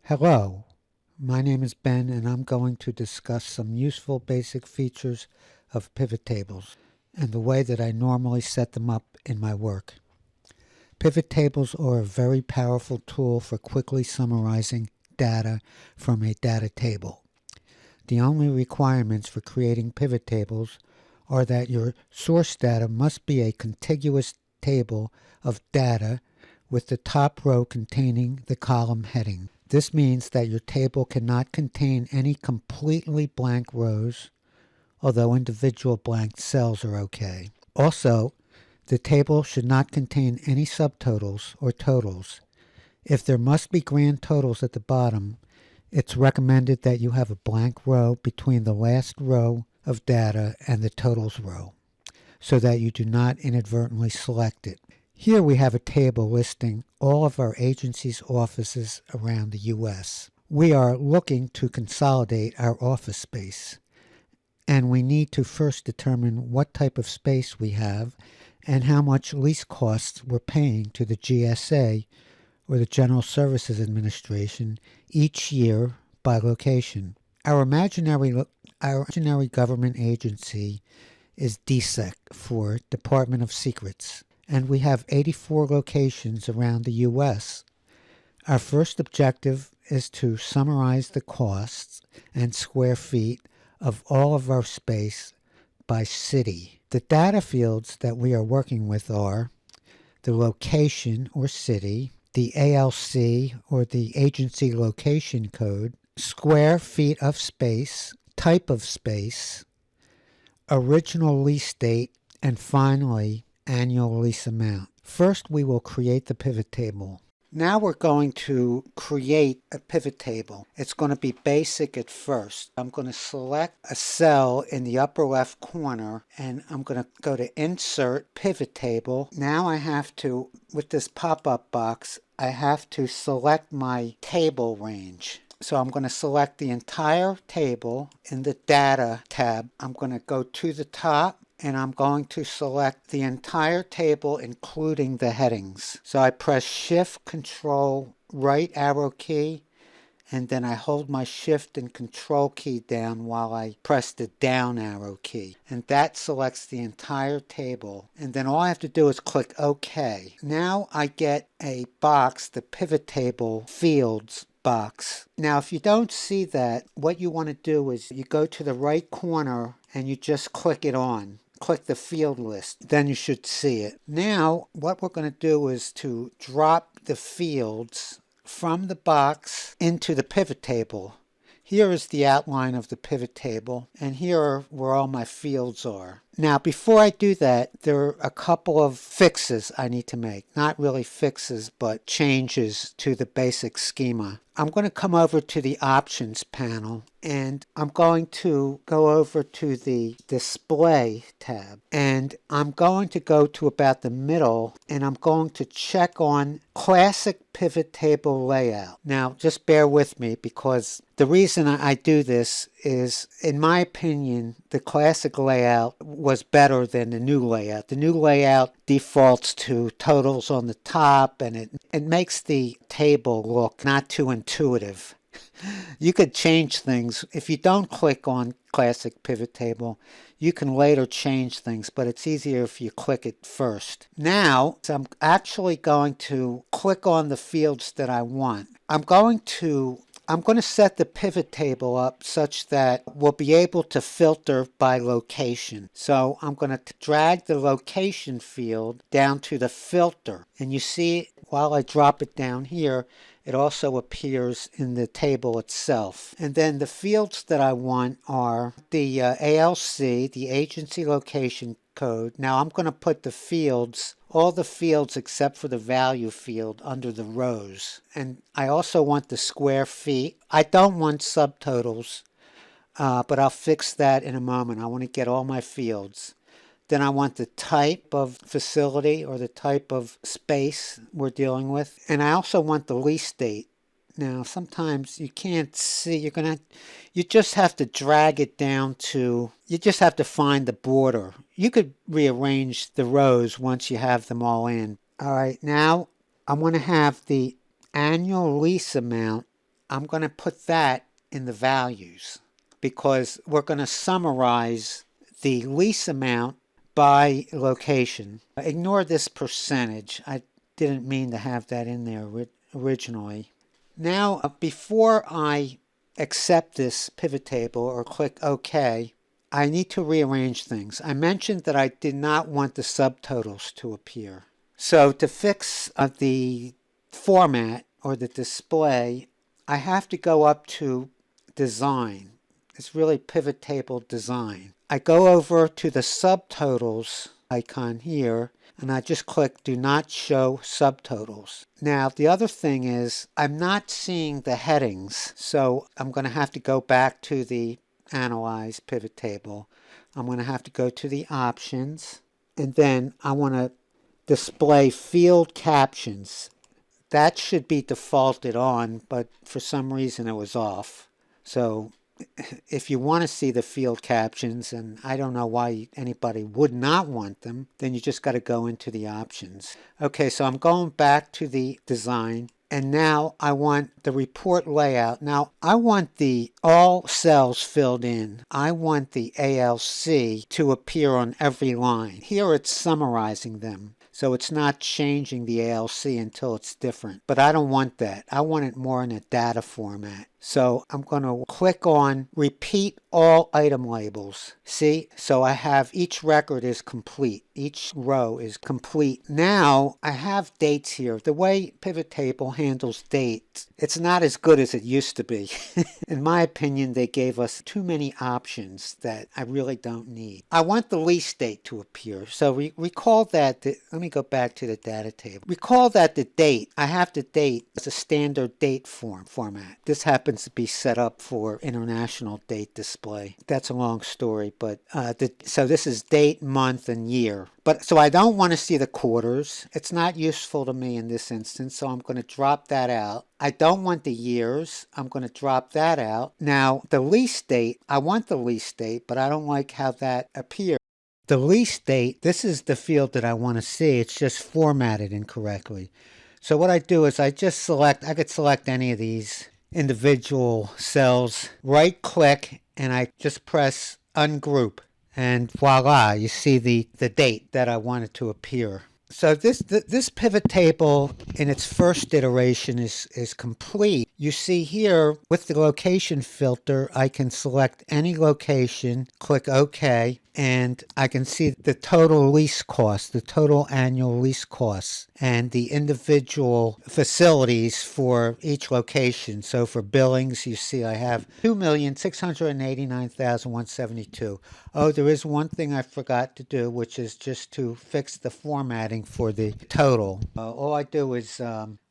Hello, my name is Ben and I'm going to discuss some useful basic features of pivot tables and the way that I normally set them up in my work. Pivot tables are a very powerful tool for quickly summarizing data from a data table. The only requirements for creating pivot tables are that your source data must be a contiguous table of data with the top row containing the column heading. This means that your table cannot contain any completely blank rows, although individual blank cells are okay. Also, the table should not contain any subtotals or totals. If there must be grand totals at the bottom, it's recommended that you have a blank row between the last row of data and the totals row, so that you do not inadvertently select it. Here we have a table listing all of our agency's offices around the U.S. We are looking to consolidate our office space, and we need to first determine what type of space we have and how much lease costs we're paying to the GSA, or the General Services Administration, each year by location. Our imaginary government agency is DSEC, for Department of Secrets, and we have 84 locations around the U.S. Our first objective is to summarize the costs and square feet of all of our space by city. The data fields that we are working with are the location or city, the ALC or the agency location code, square feet of space, type of space, original lease date, and finally, annual lease amount. First, we will create the pivot table. Now we're going to create a pivot table. It's going to be basic at first. I'm going to select a cell in the upper left corner and I'm going to go to Insert Pivot Table. Now I have to, with this pop-up box, I have to select my table range. So I'm going to select the entire table in the Data tab. I'm going to go to the top and I'm going to select the entire table including the headings. So I press Shift Control right arrow key and then I hold my Shift and Control key down while I press the down arrow key. And that selects the entire table. And then all I have to do is click OK. Now I get a box, the Pivot Table Fields box. Now if you don't see that, what you want to do is you go to the right corner and you just click it on. Click the field list, then you should see it. Now what we're going to do is to drop the fields from the box into the pivot table. Here is the outline of the pivot table, and here are where all my fields are. Now, before I do that, there are a couple of fixes I need to make. Not really fixes, but changes to the basic schema. I'm going to come over to the Options panel, and I'm going to go over to the Display tab. And I'm going to go to about the middle, and I'm going to check on Classic Pivot Table Layout. Now, just bear with me, because the reason I do this is, in my opinion, the classic layout was better than the new layout. The new layout defaults to totals on the top, and it makes the table look not too intuitive. You could change things. If you don't click on Classic Pivot Table, you can later change things, but it's easier if you click it first. Now, so I'm actually going to click on the fields that I want. I'm going to set the pivot table up such that we'll be able to filter by location. So I'm going to drag the location field down to the filter. And you see, while I drop it down here, it also appears in the table itself. And then the fields that I want are the ALC, the agency location code. Now I'm going to put the fields, all the fields except for the value field, under the rows. And I also want the square feet. I don't want subtotals, but I'll fix that in a moment. I want to get all my fields. Then I want the type of facility or the type of space we're dealing with. And I also want the lease date. Now, sometimes you can't see, you just have to drag it down to, you just have to find the border. You could rearrange the rows once you have them all in. All right, now I want to have the annual lease amount I'm going to put that in the values because we're going to summarize the lease amount by location. Ignore this percentage. I didn't mean to have that in there originally. Now, before I accept this pivot table or click OK, I need to rearrange things. I mentioned that I did not want the subtotals to appear. So to fix the format or the display, I have to go up to Design. It's really Pivot Table Design. I go over to the subtotals icon here, and I just click Do Not Show Subtotals. Now, the other thing is I'm not seeing the headings, so I'm going to have to go back to the Analyze Pivot Table. I'm going to have to go to the Options, and then I want to display Field Captions. That should be defaulted on, but for some reason it was off. So if you want to see the field captions, and I don't know why anybody would not want them, then you just got to go into the options. Okay, so I'm going back to the design, and now I want the report layout. Now I want the all cells filled in. I want the ALC to appear on every line. Here it's summarizing them. So it's not changing the ALC until it's different. But I don't want that. I want it more in a data format. So I'm going to click on Repeat All Item Labels. See? So I have each record is complete. Each row is complete. Now I have dates here. The way Pivot Table handles dates, it's not as good as it used to be. In my opinion, they gave us too many options that I really don't need. I want the lease date to appear. So recall that, let me go back to the data table. Recall that the date, I have the date as a standard date format. This happens to be set up for international date display. That's a long story, but so this is date, month, and year. But so I don't want to see the quarters. It's not useful to me in this instance, so I'm going to drop that out. I don't want the years. I'm going to drop that out. Now, the lease date, I want the lease date, but I don't like how that appears. The lease date, this is the field that I want to see. It's just formatted incorrectly. So what I do is I just select, I could select any of these individual cells, right click, and I just press ungroup. And voila, you see the date that I wanted to appear. So this pivot table in its first iteration is complete. You see here with the location filter, I can select any location, click OK, and I can see the total lease cost, the total annual lease costs, and the individual facilities for each location. So for billings, you see I have $2,689,172. Oh, there is one thing I forgot to do, which is just to fix the formatting for the total. All I do is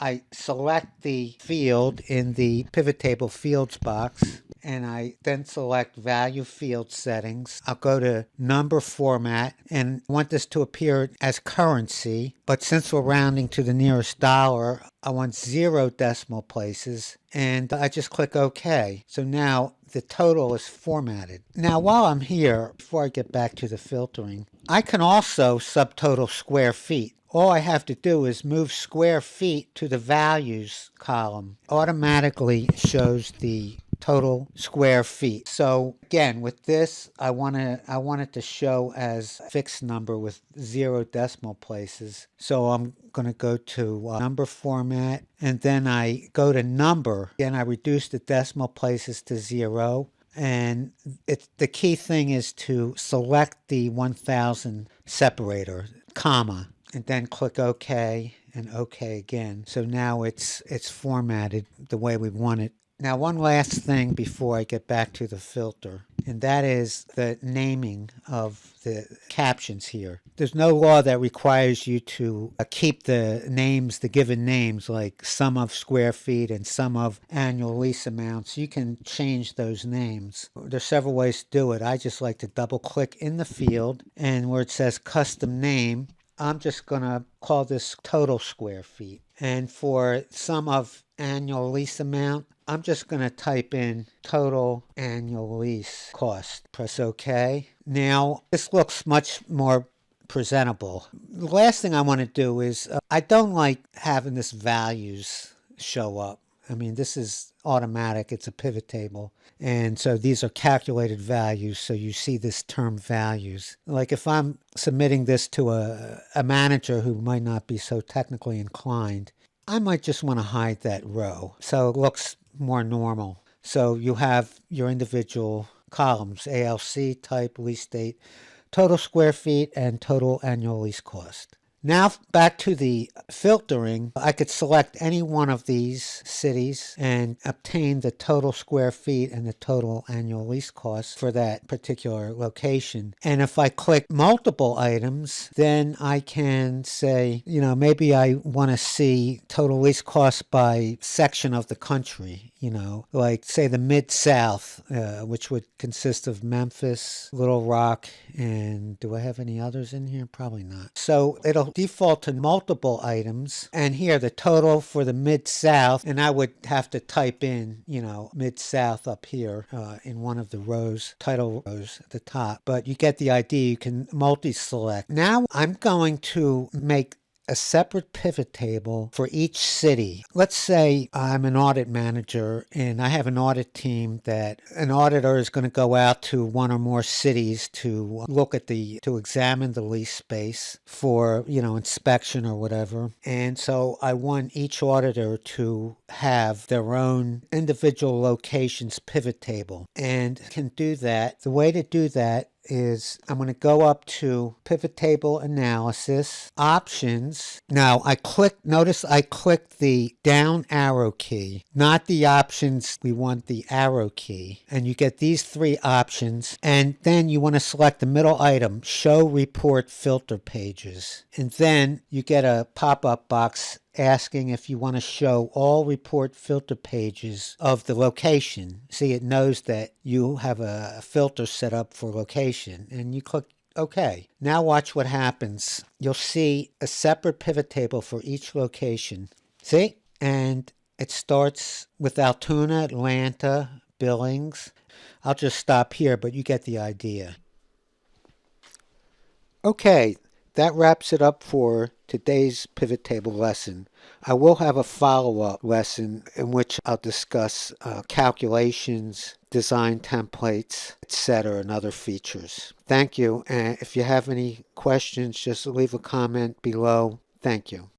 I select the field in the pivot table fields box, and I then select value field settings. I'll go to number format and want this to appear as currency, but since we're rounding to the nearest dollar, I want 0 decimal places, and I just click OK. So now the total is formatted. Now while I'm here, before I get back to the filtering, I can also subtotal square feet. All I have to do is move square feet to the values column. Automatically shows the total square feet. So again, with this, I want it to show as a fixed number with 0 decimal places. So I'm going to go to number format, and then I go to number. Again, I reduce the decimal places to 0. And the key thing is to select the 1000 separator, comma, and then click OK and OK again. So now it's formatted the way we want it. Now, one last thing before I get back to the filter, and that is the naming of the captions here. There's no law that requires you to keep the names, the given names, like sum of square feet and sum of annual lease amounts. You can change those names. There's several ways to do it. I just like to double click in the field, and where it says custom name, I'm just going to call this total square feet. And for sum of annual lease amount, I'm just going to type in total annual lease cost. Press OK. Now, this looks much more presentable. The last thing I want to do is, I don't like having this values show up. I mean, this is automatic. It's a pivot table. And so these are calculated values. So you see this term values. Like if I'm submitting this to a manager who might not be so technically inclined, I might just want to hide that row so it looks more normal. So you have your individual columns, ALC, type, lease date, total square feet, and total annual lease cost. Now back to the filtering, I could select any one of these cities and obtain the total square feet and the total annual lease cost for that particular location. And if I click multiple items, then I can say, maybe I want to see total lease cost by section of the country, like say the Mid-South, which would consist of Memphis, Little Rock, and do I have any others in here? Probably not. So it'll default to multiple items, and here the total for the Mid-South, and I would have to type in, Mid-South up here in one of the rows, title rows at the top, but you get the idea. You can multi-select. Now I'm going to make a separate pivot table for each city. Let's say I'm an audit manager and I have an audit team that an auditor is going to go out to one or more cities to look at to examine the lease space for, inspection or whatever. And so I want each auditor to have their own individual locations pivot table and can do that. The way to do that is I'm going to go up to pivot table analysis, options. Now notice I clicked the down arrow key, not the options. We want the arrow key. And you get these three options. And then you want to select the middle item, show report filter pages. And then you get a pop-up box asking if you want to show all report filter pages of the location. See, it knows that you have a filter set up for location, and you click OK. Now watch what happens. You'll see a separate pivot table for each location. See? And it starts with Altoona, Atlanta, Billings. I'll just stop here, but you get the idea. Okay. That wraps it up for today's pivot table lesson. I will have a follow-up lesson in which I'll discuss calculations, design templates, etc., and other features. Thank you. And if you have any questions, just leave a comment below. Thank you.